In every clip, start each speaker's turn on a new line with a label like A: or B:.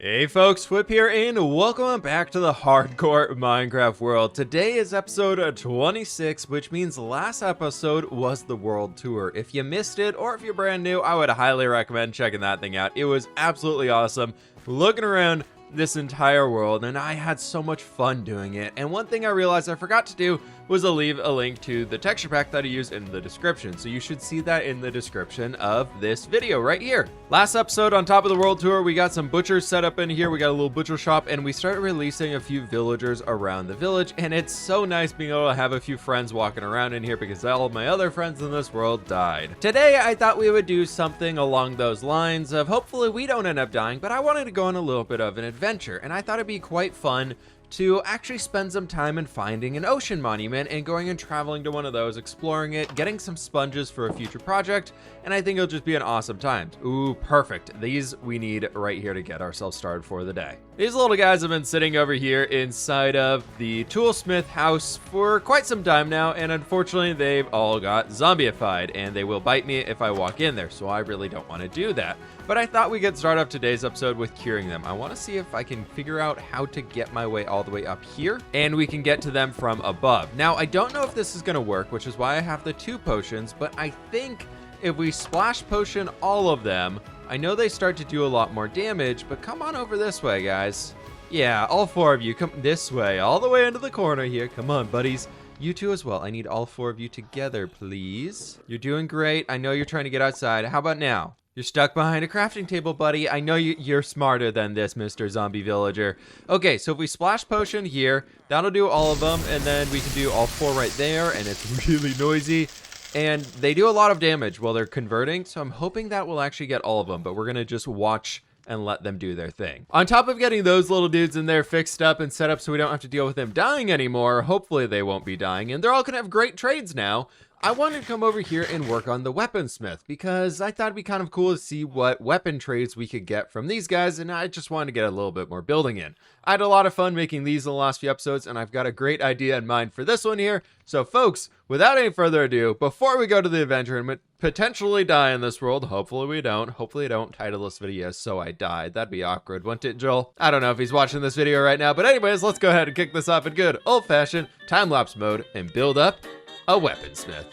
A: Hey folks, fWhip here and welcome back to the hardcore Minecraft world. Today is episode 26, which means last episode was the world tour. If you missed it or if you're brand new, I would highly recommend checking that thing out. It was absolutely awesome looking around this entire world, and I had so much fun doing it. And one thing I realized I forgot to do was to leave a link to the texture pack that I used in the description. So you should see that in the description of this video right here. Last episode on top of the world tour, we got some butchers set up in here. We got a little butcher shop and we started releasing a few villagers around the village. And it's so nice being able to have a few friends walking around in here because all of my other friends in this world died. Today, I thought we would do something along those lines of hopefully we don't end up dying, but I wanted to go on a little bit of an adventure. And I thought it'd be quite fun to actually spend some time in finding an ocean monument and going and traveling to one of those, exploring it, getting some sponges for a future project, and I think it'll just be an awesome time. Ooh, perfect. These we need right here to get ourselves started for the day. These little guys have been sitting over here inside of the toolsmith house for quite some time now, and unfortunately they've all got zombified, and they will bite me if I walk in there, so I really don't want to do that. But I thought we could start off today's episode with curing them. I want to see if I can figure out how to get my way all the way up here, and we can get to them from above. Now, I don't know if this is going to work, which is why I have the 2 potions, but I think if we splash potion all of them, I know they start to do a lot more damage, but come on over this way, guys. Yeah, all 4 of you, come this way, all the way into the corner here. Come on, buddies. You 2 as well. I need all 4 of you together, please. You're doing great. I know you're trying to get outside. How about now? You're stuck behind a crafting table, buddy. I know you're smarter than this, Mr. Zombie Villager. Okay, so if we splash potion here, that'll do all of them, and then we can do all 4 right there, and it's really noisy. And they do a lot of damage while they're converting, so I'm hoping that will actually get all of them, but we're gonna just watch and let them do their thing. On top of getting those little dudes in there fixed up and set up so we don't have to deal with them dying anymore, hopefully they won't be dying, and they're all gonna have great trades now. I wanted to come over here and work on the Weaponsmith because I thought it'd be kind of cool to see what weapon trades we could get from these guys, and I just wanted to get a little bit more building in. I had a lot of fun making these in the last few episodes, and I've got a great idea in mind for this one here. So folks, without any further ado, before we go to the adventure and potentially die in this world, hopefully we don't. Hopefully I don't title this video So I Died. That'd be awkward, wouldn't it, Joel? I don't know if he's watching this video right now, but anyways, let's go ahead and kick this off in good old-fashioned time-lapse mode and build up a weaponsmith.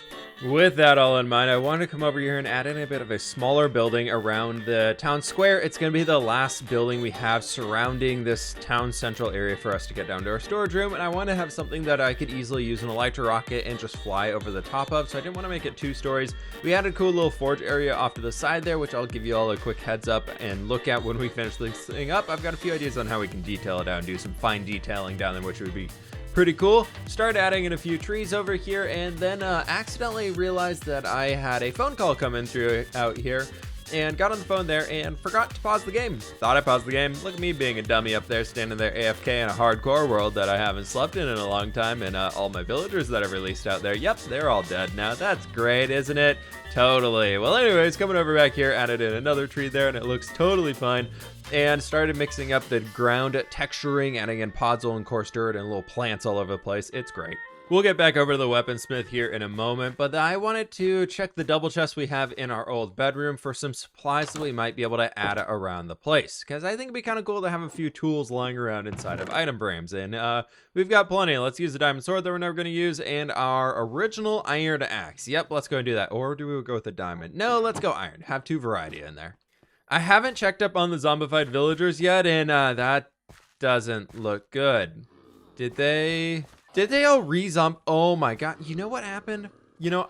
A: With that all in mind, I wanted to come over here and add in a bit of a smaller building around the town square. It's going to be the last building we have surrounding this town central area for us to get down to our storage room, and I want to have something that I could easily use an elytra rocket and just fly over the top of, so I didn't want to make it 2 stories. We had a cool little forge area off to the side there, which I'll give you all a quick heads up and look at when we finish this thing up. I've got a few ideas on how we can detail it out and do some fine detailing down there, which would be pretty cool. Started adding in a few trees over here, and then accidentally realized that I had a phone call coming through out here, and got on the phone there and forgot to pause the game. Thought I paused the game. Look at me being a dummy up there, standing there AFK in a hardcore world that I haven't slept in a long time, and all my villagers that I've released out there, yep, they're all dead now. That's great, isn't it? Totally. Well, anyways, coming over back here, added in another tree there, and it looks totally fine. And started mixing up the ground texturing, adding in podzol and coarse dirt and little plants all over the place. It's great. We'll get back over to the weaponsmith here in a moment, but I wanted to check the double chest we have in our old bedroom for some supplies that we might be able to add around the place, because I think it'd be kind of cool to have a few tools lying around inside of item frames, and we've got plenty. Let's use the diamond sword that we're never going to use, and our original iron axe. Yep, let's go and do that. Or do we go with the diamond? No, let's go iron. Have 2 variety in there. I haven't checked up on the zombified villagers yet, and that doesn't look good. Did they all re-zomb? Oh my god, you know what happened? You know,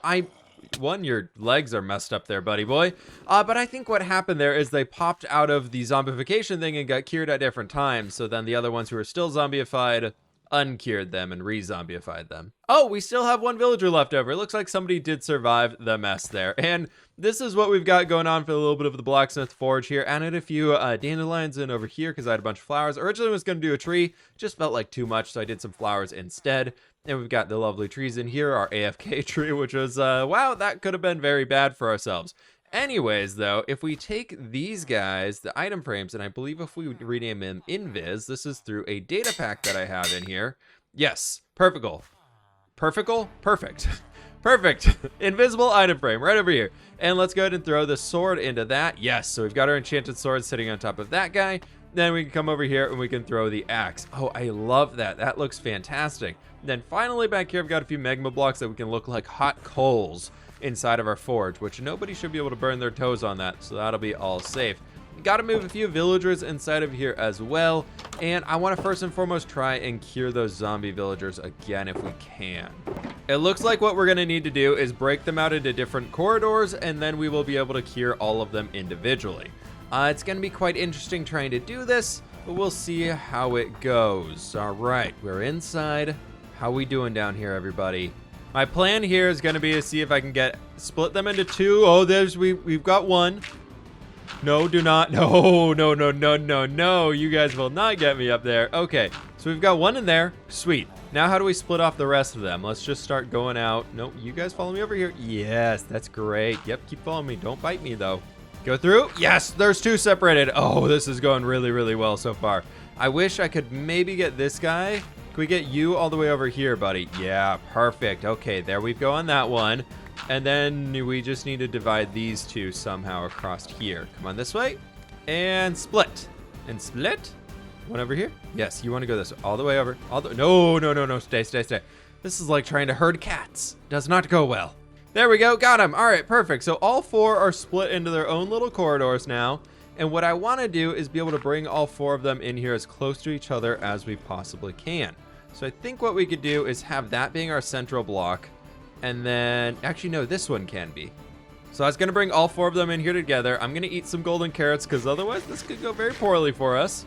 A: your legs are messed up there, buddy boy. But I think what happened there is they popped out of the zombification thing and got cured at different times, so then the other ones who were still zombified uncured them and re-zombified them. Oh, we still have 1 villager left over. It looks like somebody did survive the mess there. And this is what we've got going on for a little bit of the blacksmith forge here. Added a few dandelions in over here because I had a bunch of flowers. Originally I was going to do a tree, just felt like too much, so I did some flowers instead. And we've got the lovely trees in here, our AFK tree, which was, wow, that could have been very bad for ourselves. Anyways, though, if we take these guys, the item frames, and I believe if we rename them Invis, this is through a data pack that I have in here. Yes, perfect. Perfect. Invisible item frame right over here. And let's go ahead and throw the sword into that. Yes, so we've got our enchanted sword sitting on top of that guy. Then we can come over here and we can throw the axe. Oh, I love that. That looks fantastic. Then finally back here, I've got a few magma blocks that we can look like hot coals inside of our forge, which nobody should be able to burn their toes on that, so that'll be all safe. Got to move a few villagers inside of here as well, and I want to first and foremost try and cure those zombie villagers again if we can. It looks like what we're going to need to do is break them out into different corridors, and then we will be able to cure all of them individually. It's going to be quite interesting trying to do this, but we'll see how it goes. All right, we're inside. How we doing down here, everybody? My plan here is going to be to see if I can split them into two. Oh, we've got one. No, do not. No. You guys will not get me up there. Okay, so we've got one in there. Sweet. Now how do we split off the rest of them? Let's just start going out. No, you guys follow me over here. Yes, that's great. Yep, keep following me. Don't bite me, though. Go through. Yes, there's two separated. Oh, this is going really, really well so far. I wish I could maybe get this guy. Can we get you all the way over here, buddy? Yeah, perfect. Okay, there we go on that one. And then we just need to divide these two somehow across here. Come on this way. And split. And split. One over here. Yes, you want to go this way. All the way over. No. Stay. This is like trying to herd cats. Does not go well. There we go. Got him. All right, perfect. So all four are split into their own little corridors now. And what I want to do is be able to bring all four of them in here as close to each other as we possibly can. So I think what we could do is have that being our central block. And then, actually, no, this one can be. So I was going to bring all four of them in here together. I'm going to eat some golden carrots because otherwise this could go very poorly for us.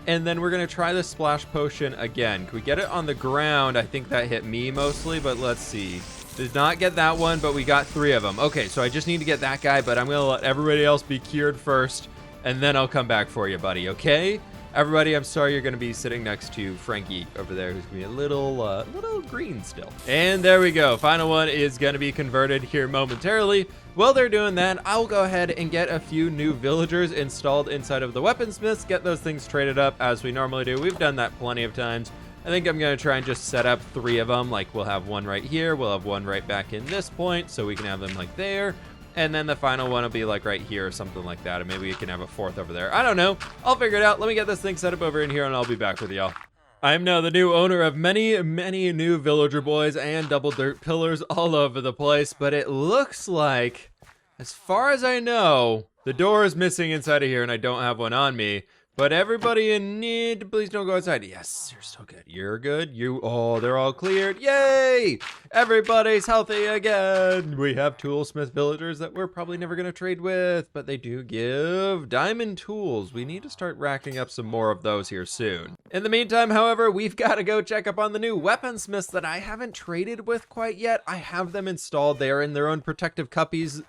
A: And then we're going to try the splash potion again. Can we get it on the ground? I think that hit me mostly, but let's see. Did not get that one, but we got three of them. Okay, so I just need to get that guy, but I'm going to let everybody else be cured first. And then I'll come back for you, buddy, okay? Everybody, I'm sorry you're going to be sitting next to Frankie over there, who's going to be a little green still. And there we go. Final one is going to be converted here momentarily. While they're doing that, I'll go ahead and get a few new villagers installed inside of the Weaponsmiths, get those things traded up as we normally do. We've done that plenty of times. I think I'm going to try and just set up three of them. Like, we'll have one right here. We'll have one right back in this point, so we can have them like there. And then the final one will be like right here or something like that. And maybe we can have a fourth over there. I don't know. I'll figure it out. Let me get this thing set up over in here and I'll be back with y'all. I'm now the new owner of many new villager boys and double dirt pillars all over the place. But it looks like, as far as I know, the door is missing inside of here and I don't have one on me. But everybody in need, please don't go outside. Yes, you're still good. You're good. Oh, they're all cleared. Yay! Everybody's healthy again. We have toolsmith villagers that we're probably never going to trade with, but they do give diamond tools. We need to start racking up some more of those here soon. In the meantime, however, we've got to go check up on the new weaponsmiths that I haven't traded with quite yet. I have them installed. They are in their own protective cubbies.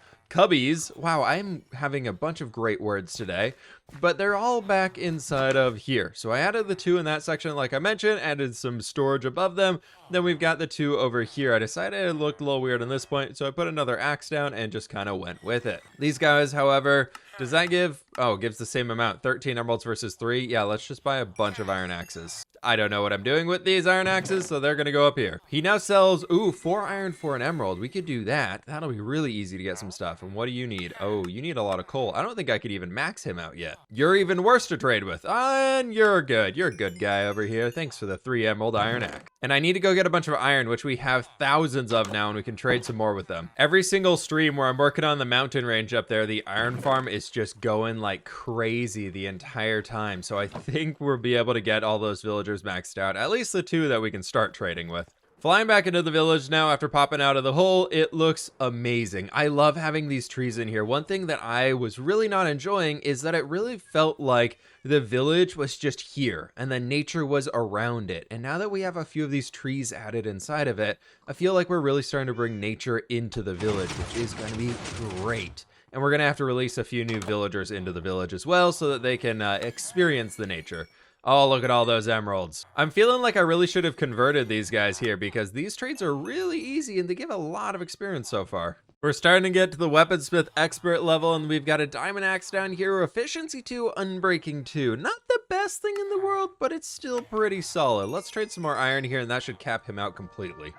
A: Wow, I'm having a bunch of great words today, but they're all back inside of here. So I added the two in that section, like I mentioned, added some storage above them. Then we've got the two over here. I decided it looked a little weird on this point, so I put another axe down and just kind of went with it. These guys, however, does that give? Oh, gives the same amount, 13 emeralds versus 3. Yeah, let's just buy a bunch of iron axes. I don't know what I'm doing with these iron axes, so they're gonna go up here. He now sells, 4 iron for an emerald. We could do that. That'll be really easy to get some stuff. And what do you need? Oh, you need a lot of coal. I don't think I could even max him out yet. You're even worse to trade with. And you're good. You're a good guy over here. Thanks for the 3 emerald iron axe. And I need to go get a bunch of iron, which we have thousands of now, and we can trade some more with them. Every single stream where I'm working on the mountain range up there, the iron farm is just going like crazy the entire time. So I think we'll be able to get all those villagers maxed out, at least the 2 that we can start trading with. Flying back into the village now after popping out of the hole, it looks amazing. I love having these trees in here. One thing that I was really not enjoying is that it really felt like the village was just here and then nature was around it. And now that we have a few of these trees added inside of it, I feel like we're really starting to bring nature into the village, which is going to be great. And we're going to have to release a few new villagers into the village as well so that they can experience the nature. Oh, look at all those emeralds. I'm feeling like I really should have converted these guys here because these trades are really easy and they give a lot of experience so far. We're starting to get to the weaponsmith expert level and we've got a diamond axe down here, efficiency 2, unbreaking 2. Not the best thing in the world, but it's still pretty solid. Let's trade some more iron here and that should cap him out completely.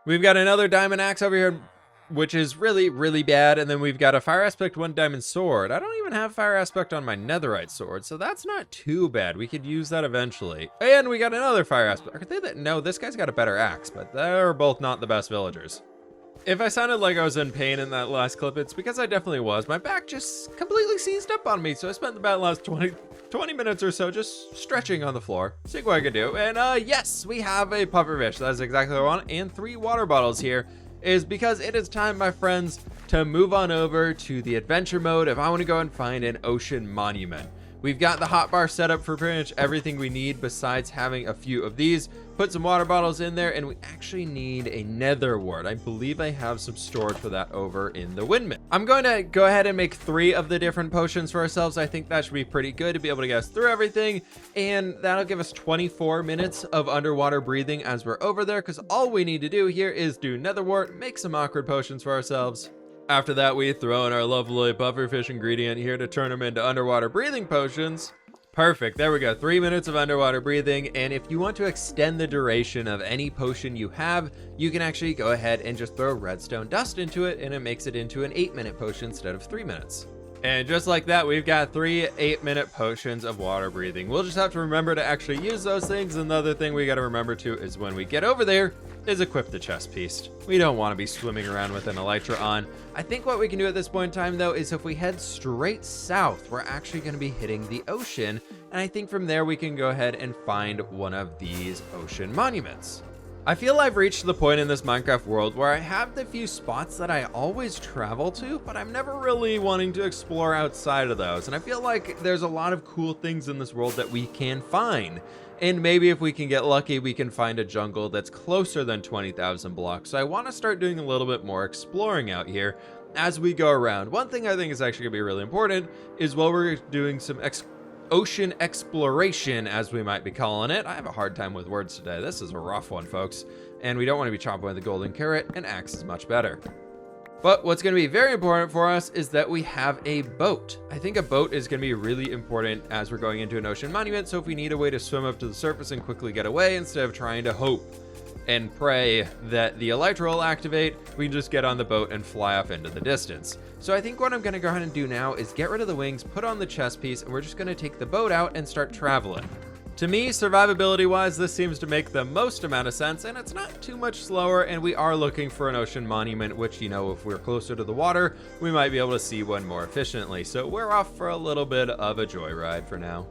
A: We've got another diamond axe over here. which is really, really bad. And then we've got a fire aspect 1 diamond sword. I don't even have fire aspect on my netherite sword, so that's not too bad. We could use that eventually. And we got another fire aspect. Are they that? No, this guy's got a better axe, but they're both not the best villagers. If I sounded like I was in pain in that last clip, it's because I definitely was. My back just completely seized up on me, so I spent the last 20 minutes or so just stretching on the floor, seeing what I could do. And yes, we have a pufferfish. That's exactly what I want. And 3 water bottles here is because it is time, my friends, to move on over to the adventure mode if I want to go and find an ocean monument. We've got the hotbar set up for pretty much everything we need besides having a few of these. Put some water bottles in there, and we actually need a nether wart. I believe I have some storage for that over in the windmill. I'm going to go ahead and make 3 of the different potions for ourselves. I think that should be pretty good to be able to get us through everything, and that'll give us 24 minutes of underwater breathing as we're over there, because all we need to do here is do nether wart, make some awkward potions for ourselves. After that, we throw in our lovely pufferfish ingredient here to turn them into underwater breathing potions. Perfect, there we go, 3 minutes of underwater breathing. And if you want to extend the duration of any potion you have, you can actually go ahead and just throw redstone dust into it, and it makes it into an 8-minute potion instead of 3 minutes. And just like that, we've got 3 8-minute potions of water breathing. We'll just have to remember to actually use those things. And the other thing we got to remember too is when we get over there is equip the chest piece. We don't want to be swimming around with an elytra on. I think what we can do at this point in time though is if we head straight south, we're actually going to be hitting the ocean. And I think from there we can go ahead and find one of these ocean monuments. I feel I've reached the point in this Minecraft world where I have the few spots that I always travel to, but I'm never really wanting to explore outside of those. And I feel like there's a lot of cool things in this world that we can find. And maybe if we can get lucky, we can find a jungle that's closer than 20,000 blocks. So I want to start doing a little bit more exploring out here as we go around. One thing I think is actually going to be really important is while we're doing some ocean exploration, as we might be calling it. I have a hard time with words today. This is a rough one, folks. And we don't want to be chopping with a golden carrot, and axe is much better. But what's going to be very important for us is that we have a boat. I think a boat is going to be really important as we're going into an ocean monument. So if we need a way to swim up to the surface and quickly get away instead of trying to hope and pray that the elytra will activate, we can just get on the boat and fly off into the distance. So I think what I'm going to go ahead and do now is get rid of the wings, put on the chest piece, and we're just going to take the boat out and start traveling. To me, survivability wise, this seems to make the most amount of sense, and it's not too much slower, and we are looking for an ocean monument, which, you know, if we're closer to the water, we might be able to see one more efficiently. So we're off for a little bit of a joyride for now.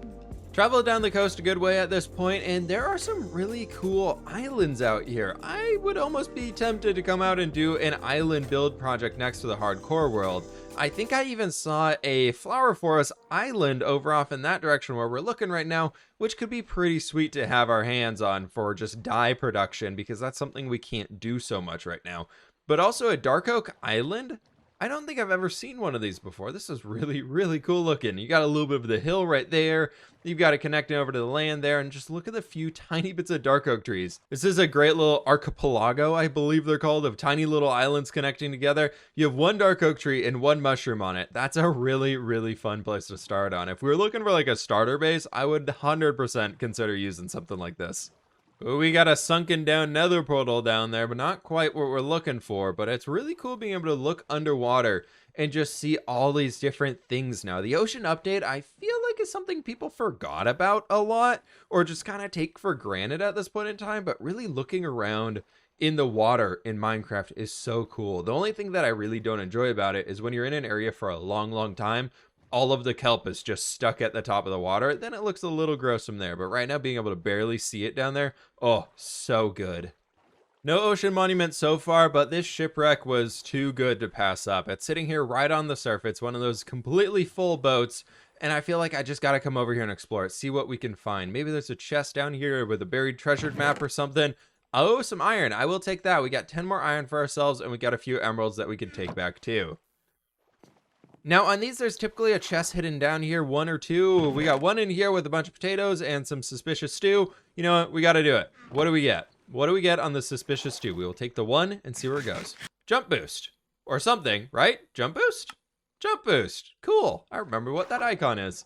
A: Traveled down the coast a good way at this point, and there are some really cool islands out here. I would almost be tempted to come out and do an island build project next to the hardcore world. I think I even saw a flower forest island over off in that direction where we're looking right now, which could be pretty sweet to have our hands on for just dye production, because that's something we can't do so much right now. But also a dark oak island. I don't think I've ever seen one of these before. This is really, really cool looking. You got a little bit of the hill right there. You've got it connecting over to the land there, and just look at the few tiny bits of dark oak trees. This is a great little archipelago, I believe they're called, of tiny little islands connecting together. You have one dark oak tree and one mushroom on it. That's a really, really fun place to start on. If we were looking for like a starter base, I would 100% consider using something like this. We got a sunken down nether portal down there, but not quite what we're looking for. But it's really cool being able to look underwater and just see all these different things now. The ocean update, I feel like, is something people forgot about a lot or just kind of take for granted at this point in time. But really looking around in the water in Minecraft is so cool. The only thing that I really don't enjoy about it is when you're in an area for a long, long time, all of the kelp is just stuck at the top of the water. Then it looks a little gross from there. But right now, being able to barely see it down there, oh, so good. No ocean monument so far, but this shipwreck was too good to pass up. It's sitting here right on the surface, one of those completely full boats, and I feel like I just got to come over here and explore it, see what we can find. Maybe there's a chest down here with a buried treasured map or something. Oh, some iron. I will take that. We got 10 more iron for ourselves, and we got a few emeralds that we can take back too. Now on these, there's typically a chest hidden down here, 1 or 2. We got one in here with a bunch of potatoes and some suspicious stew. You know what? We got to do it. What do we get? What do we get on the suspicious stew? We will take the 1 and see where it goes. Jump boost or something, right? Jump boost? Jump boost. Cool. I remember what that icon is.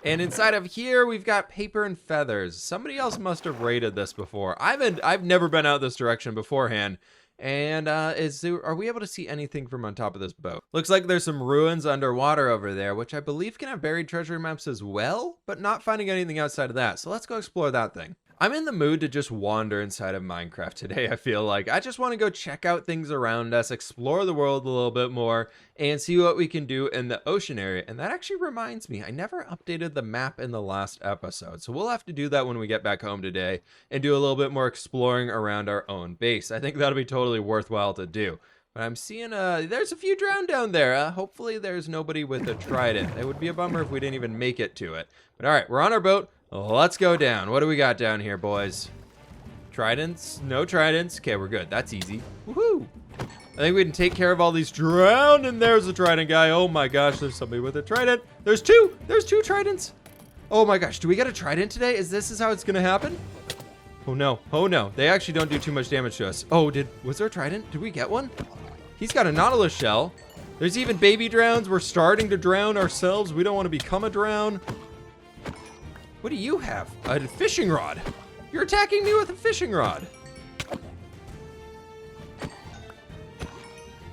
A: And inside of here, we've got paper and feathers. Somebody else must have raided this before. I've never been out this direction beforehand. And are we able to see anything from on top of this boat? Looks like there's some ruins underwater over there, which I believe can have buried treasure maps as well, but not finding anything outside of that. So let's go explore that thing. I'm in the mood to just wander inside of Minecraft today, I feel like. I just want to go check out things around us, explore the world a little bit more, and see what we can do in the ocean area. And that actually reminds me, I never updated the map in the last episode. So we'll have to do that when we get back home today and do a little bit more exploring around our own base. I think that'll be totally worthwhile to do. But I'm seeing, there's a few drowned down there. Hopefully there's nobody with a trident. It would be a bummer if we didn't even make it to it. But all right, we're on our boat. Let's go down. What do we got down here, boys? Tridents? No tridents. Okay, we're good. That's easy. Woohoo! I think we can take care of all these drowned, and there's a trident guy. Oh my gosh, there's somebody with a trident. There's two. There's two tridents. Oh my gosh, do we get a trident today? Is this how it's gonna happen? Oh no. Oh no. They actually don't do too much damage to us. Oh, was there a trident? Did we get one? He's got a nautilus shell. There's even baby drowns. We're starting to drown ourselves. We don't want to become a drown. What do you have? A fishing rod. You're attacking me with a fishing rod.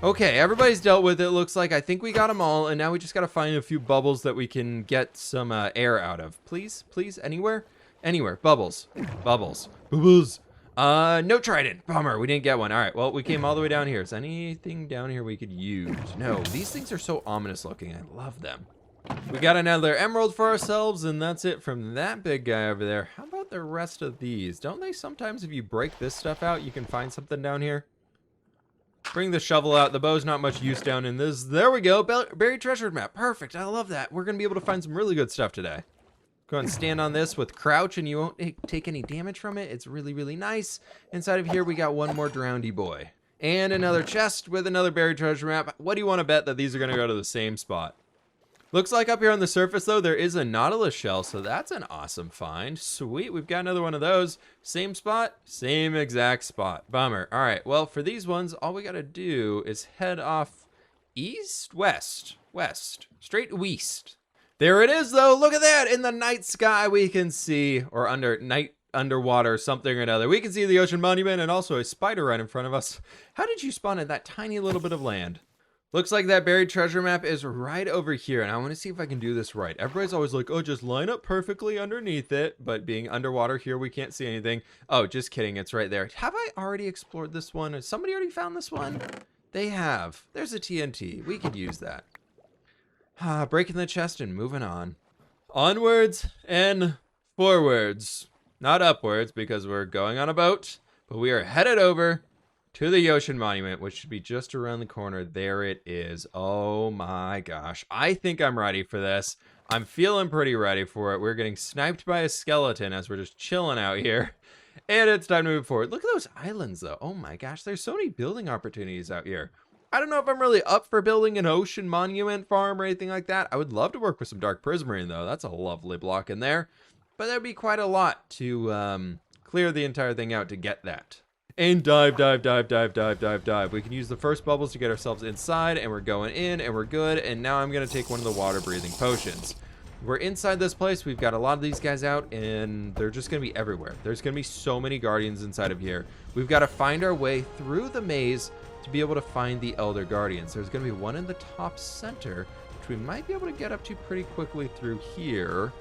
A: Okay, everybody's dealt with it, looks like. I think we got them all, and now we just got to find a few bubbles that we can get some air out of. Please, please, anywhere? Anywhere. Bubbles. Bubbles. Bubbles. No trident. Bummer, we didn't get one. All right, well, we came all the way down here. Is anything down here we could use? No, these things are so ominous looking. I love them. We got another emerald for ourselves, and that's it from that big guy over there. How about the rest of these? Don't they sometimes, if you break this stuff out, you can find something down here? Bring the shovel out. The bow's not much use down in this. There we go. Buried treasure map. Perfect. I love that. We're going to be able to find some really good stuff today. Go ahead and stand on this with crouch, and you won't take any damage from it. It's really, really nice. Inside of here, we got one more drownedy boy. And another chest with another buried treasure map. What do you want to bet that these are going to go to the same spot? Looks like up here on the surface, though, there is a nautilus shell, so that's an awesome find. Sweet, we've got another one of those. Same spot, same exact spot. Bummer. All right, well, for these ones, all we got to do is head off east, west, straight west. There it is, though. Look at that. In the night sky, we can see, or underwater, something or another. We can see the ocean monument and also a spider right in front of us. How did you spawn in that tiny little bit of land? Looks like that buried treasure map is right over here, and I want to see if I can do this right. Everybody's always like, oh, just line up perfectly underneath it, but being underwater here, we can't see anything. Oh, just kidding, it's right there. Have I already explored this one? Has somebody already found this one? They have. There's a TNT. We could use that. Breaking the chest and moving on. Onwards and forwards. Not upwards, because we're going on a boat, but we are headed over to the ocean monument, which should be just around the corner. There it is. Oh my gosh. I think I'm ready for this. I'm feeling pretty ready for it. We're getting sniped by a skeleton as we're just chilling out here. And it's time to move forward. Look at those islands, though. Oh my gosh, there's so many building opportunities out here. I don't know if I'm really up for building an ocean monument farm or anything like that. I would love to work with some dark prismarine, though. That's a lovely block in there. But there'd be quite a lot to clear the entire thing out to get that. And dive. We can use the first bubbles to get ourselves inside, and we're going in, and we're good. And now I'm going to take one of the water-breathing potions. We're inside this place. We've got a lot of these guys out, and they're just going to be everywhere. There's going to be so many guardians inside of here. We've got to find our way through the maze to be able to find the Elder Guardians. There's going to be one in the top center, which we might be able to get up to pretty quickly through here.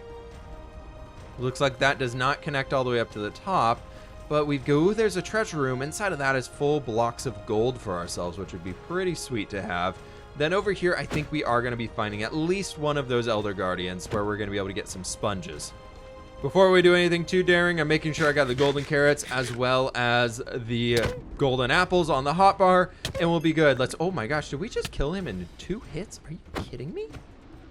A: Looks like that does not connect all the way up to the top. But we go, there's a treasure room. Inside of that is full blocks of gold for ourselves, which would be pretty sweet to have. Then over here, I think we are going to be finding at least one of those Elder Guardians where we're going to be able to get some sponges. Before we do anything too daring, I'm making sure I got the golden carrots as well as the golden apples on the hotbar, and we'll be good. Oh my gosh, did we just kill him in 2 hits? Are you kidding me?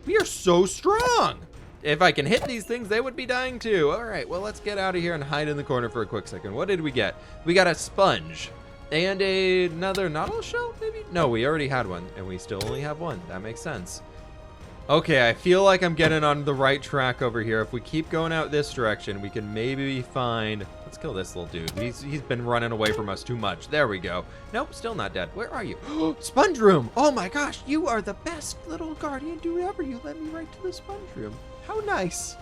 A: We are so strong. If I can hit these things, they would be dying too. All right, well, let's get out of here and hide in the corner for a quick second. What did we get? We got a sponge and another nautilus shell, maybe? No, we already had one, and we still only have one. That makes sense. Okay, I feel like I'm getting on the right track over here. If we keep going out this direction, we can maybe find... Let's kill this little dude. He's been running away from us too much. There we go. Nope, still not dead. Where are you? Sponge room! Oh my gosh, you are the best little guardian dude ever. You led me right to the sponge room. How nice.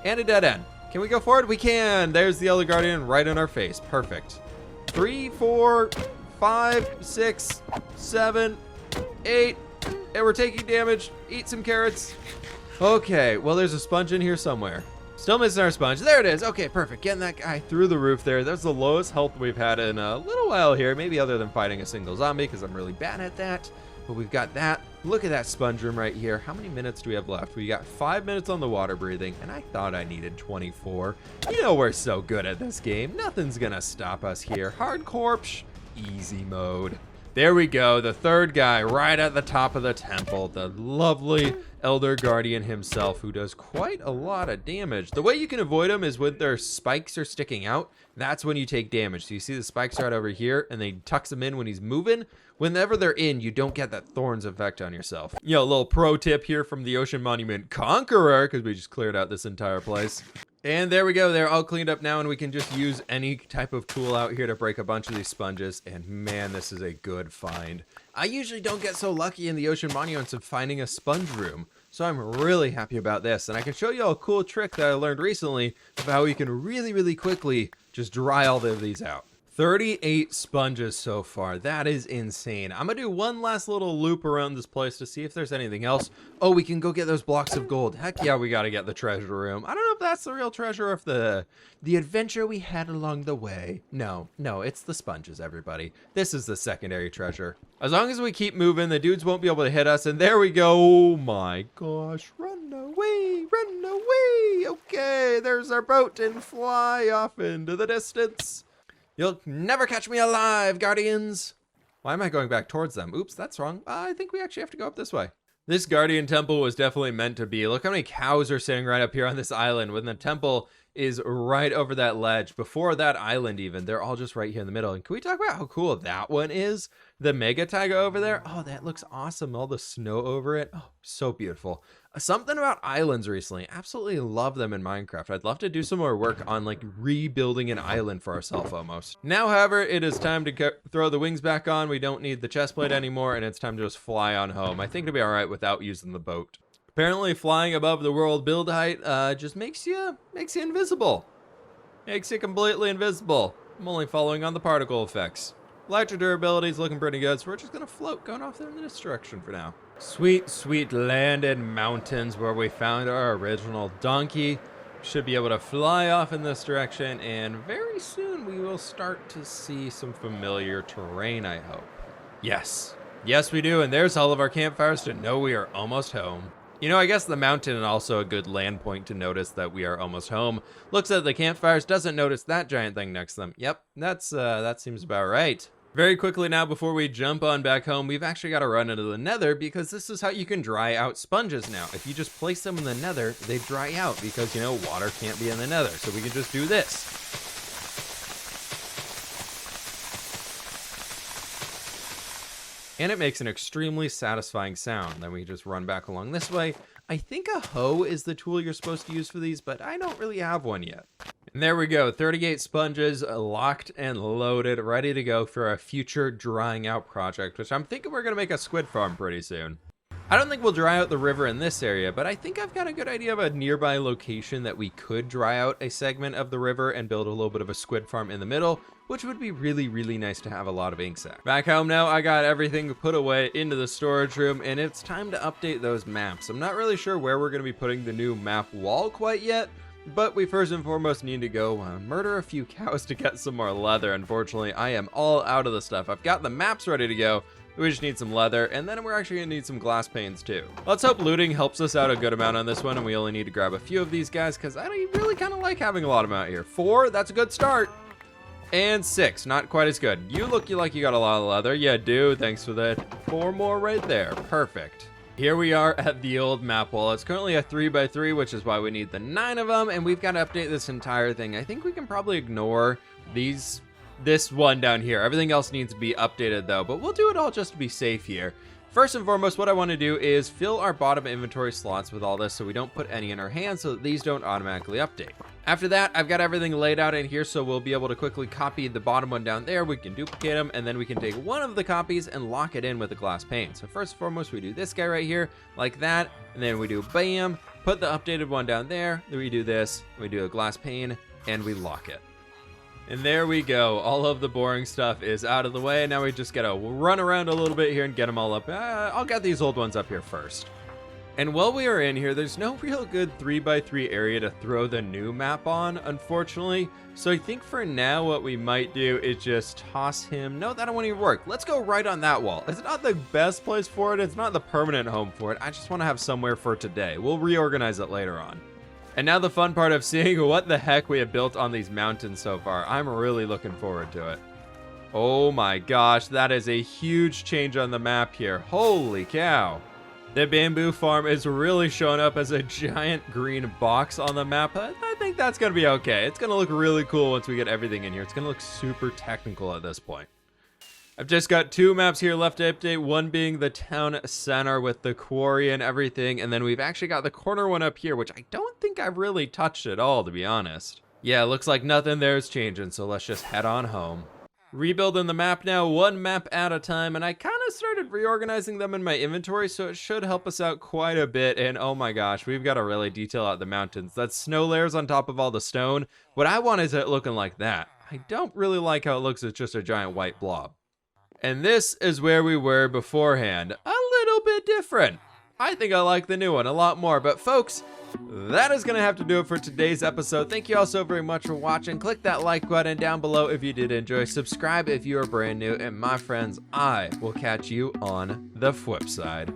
A: And a dead end. Can we go forward? We can. There's the Elder Guardian right in our face. Perfect. 3, 4, 5, 6, 7, 8, and we're taking damage. Eat some carrots. Okay, well, there's a sponge in here somewhere. Still missing our sponge. There it is. Okay, perfect. Getting that guy through the roof there. That's the lowest health we've had in a little while here, maybe other than fighting a single zombie, because I'm really bad at that. But we've got that. Look at that sponge room right here. How many minutes do we have left? We got 5 minutes on the water breathing, and I thought I needed 24. You know we're so good at this game. Nothing's gonna stop us here. Hardcore, easy mode. There we go, the third guy right at the top of the temple, the lovely Elder Guardian himself, who does quite a lot of damage. The way you can avoid him is when their spikes are sticking out. That's when you take damage. So you see the spikes right over here, and they tucks them in when he's moving. Whenever they're in, you don't get that thorns effect on yourself. You know, a little pro tip here from the Ocean Monument Conqueror, because we just cleared out this entire place. And there we go, they're all cleaned up now, and we can just use any type of tool out here to break a bunch of these sponges, and man, this is a good find. I usually don't get so lucky in the Ocean Monuments of finding a sponge room, so I'm really happy about this, and I can show you a cool trick that I learned recently of how you can really quickly just dry all of these out. 38 sponges so far. That is insane. I'm gonna do one last little loop around this place to see if there's anything else. Oh, we can go get those blocks of gold. Heck yeah, we gotta get the treasure room. I don't know if that's the real treasure or if the adventure we had along the way. No, it's the sponges, everybody. This is the secondary treasure. As long as we keep moving, the dudes won't be able to hit us, and there we go. Oh my gosh, run away, run away. Okay, there's our boat, and fly off into the distance. You'll never catch me alive, Guardians. Why am I going back towards them? Oops, that's wrong. I think we actually have to go up this way. This Guardian Temple was definitely meant to be. Look how many cows are sitting right up here on this island when the temple is right over that ledge. Before that island even, they're all just right here in the middle. And can we talk about how cool that one is? The Mega Taiga over there. Oh, that looks awesome. All the snow over it. Oh, so beautiful. Something about islands recently. Absolutely love them in Minecraft. I'd love to do some more work on like rebuilding an island for ourselves almost. Now, however, it is time to throw the wings back on. We don't need the chest plate anymore, and it's time to just fly on home. I think it'll be all right without using the boat. Apparently, flying above the world build height just makes you invisible. Makes you completely invisible. I'm only following on the particle effects. Lighter durability is looking pretty good, so we're just gonna float going off there in this direction for now. Sweet, sweet land and mountains where we found our original donkey. Should be able to fly off in this direction, and very soon we will start to see some familiar terrain, I hope. Yes, we do, and there's all of our campfires to know we are almost home. You know, I guess the mountain is also a good land point to notice that we are almost home. Looks at the campfires, doesn't notice that giant thing next to them. Yep, that seems about right. Very quickly now, before we jump on back home, we've actually got to run into the nether, because this is how you can dry out sponges now. If you just place them in the nether, they dry out because, you know, water can't be in the nether. So we can just do this. And it makes an extremely satisfying sound. Then we just run back along this way. I think a hoe is the tool you're supposed to use for these, but I don't really have one yet. And there we go, 38 sponges locked and loaded, ready to go for a future drying out project, which I'm thinking we're gonna make a squid farm pretty soon. I don't think we'll dry out the river in this area, but I think I've got a good idea of a nearby location that we could dry out a segment of the river and build a little bit of a squid farm in the middle, which would be really nice to have a lot of ink sac. Back home now, I got everything put away into the storage room, and it's time to update those maps. I'm not really sure where we're gonna be putting the new map wall quite yet, but we first and foremost need to go murder a few cows to get some more leather. Unfortunately, I am all out of the stuff. I've got the maps ready to go. We just need some leather, and then we're actually gonna need some glass panes too. Let's hope looting helps us out a good amount on this one, and we only need to grab a few of these guys, because I really kind of like having a lot of them out here. 4, that's a good start. And 6, not quite as good. You look like you got a lot of leather. Yeah, do. Thanks for that. 4 more right there. Perfect. Here we are at the old map wall. It's currently a 3x3, which is why we need the 9 of them, and we've got to update this entire thing. I think we can probably ignore this one down here. Everything else needs to be updated though, but we'll do it all just to be safe here. First and foremost, what I want to do is fill our bottom inventory slots with all this so we don't put any in our hands so that these don't automatically update. After that, I've got everything laid out in here, so we'll be able to quickly copy the bottom one down there. We can duplicate them, and then we can take one of the copies and lock it in with a glass pane. So first and foremost, we do this guy right here, like that, and then we do bam, put the updated one down there, then we do this, we do a glass pane, and we lock it. And there we go. All of the boring stuff is out of the way. Now we just gotta run around a little bit here and get them all up. I'll get these old ones up here first. And while we are in here, there's no real good 3x3 area to throw the new map on, unfortunately. So I think for now what we might do is just toss him. No, that won't even work. Let's go right on that wall. It's not the best place for it. It's not the permanent home for it. I just want to have somewhere for today. We'll reorganize it later on. And now the fun part of seeing what the heck we have built on these mountains so far. I'm really looking forward to it. Oh my gosh, that is a huge change on the map here. Holy cow. The bamboo farm is really showing up as a giant green box on the map. I think that's going to be okay. It's going to look really cool once we get everything in here. It's going to look super technical at this point. I've just got 2 maps here left to update, one being the town center with the quarry and everything, and then we've actually got the corner one up here, which I don't think I've really touched at all, to be honest. Yeah, it looks like nothing there is changing, so let's just head on home. Rebuilding the map now, 1 map at a time, and I kind of started reorganizing them in my inventory, so it should help us out quite a bit. And oh my gosh, we've got to really detail out the mountains. That's snow layers on top of all the stone. What I want is it looking like that. I don't really like how it looks as just a giant white blob. And this is where we were beforehand. A little bit different. I think I like the new one a lot more, but folks, that is going to have to do it for today's episode. Thank you all so very much for watching. Click that like button down below if you did enjoy. Subscribe if you are brand new. And my friends, I will catch you on the fWhip side.